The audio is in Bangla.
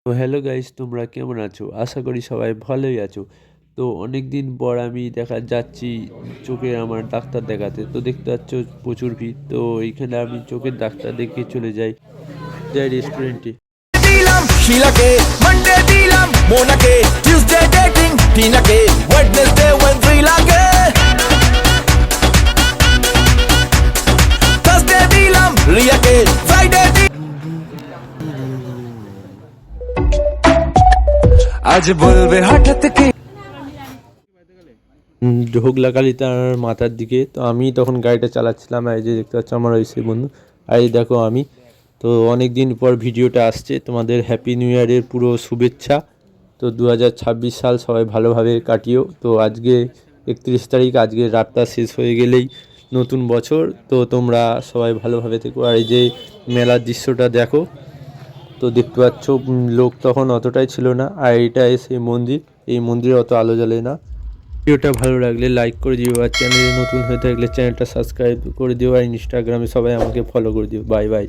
তো হ্যালো গাইস, তোমরা কেমন আছো? আশা করি সবাই ভালোই আছো। তো অনেক দিন পর আমি যাচ্ছি চোখে আমার ডাক্তার দেখাতে। তো দেখতে পাচ্ছ প্রচুর ভিড়। তো এইখানে আমি চোখের ডাক্তার দেখে চলে যাই রেস্টুরেন্টে। দিলাম শিলাকে মানডে দিলাম মোনাকে টিউসডে ডেটিং টিনাকে ওয়েডনেসডে ওয়েনসডে লাগে থার্সডে দিলাম রিয়াকে ফ্রাইডে আজ বলবে হঠাৎ কি ঢোকলাকালী তার মাথার দিকে। তো আমি তখন গাড়িটা চালাচ্ছিলাম, আর এই যে দেখতে পাচ্ছ আমার ওই সেই বন্ধু। আর এই দেখো আমি। তো অনেক দিন পর ভিডিওটা আসছে, তোমাদের হ্যাপি নিউ ইয়ারের পুরো শুভেচ্ছা। তো 2026 সাল সবাই ভালোভাবে কাটিও। তো আজকে 31 তারিখ, আজকে রাতটা শেষ হয়ে গেলেই নতুন বছর। তো তোমরা সবাই ভালোভাবে থেকো। আর এই যে মেলার দৃশ্যটা দেখো, তো দেখতে পাচ্ছ লোক তখন অতটাই ছিল না। আর এটা সেই মন্দির, এই মন্দিরে অত আলো জ্বলে না। ভিডিওটা ভালো লাগলে লাইক করে দিও, আর চ্যানেলে নতুন হয়ে থাকলে চ্যানেলটা সাবস্ক্রাইব করে দিও, আর ইনস্টাগ্রামে সবাই আমাকে ফলো করে দিও। Bye bye.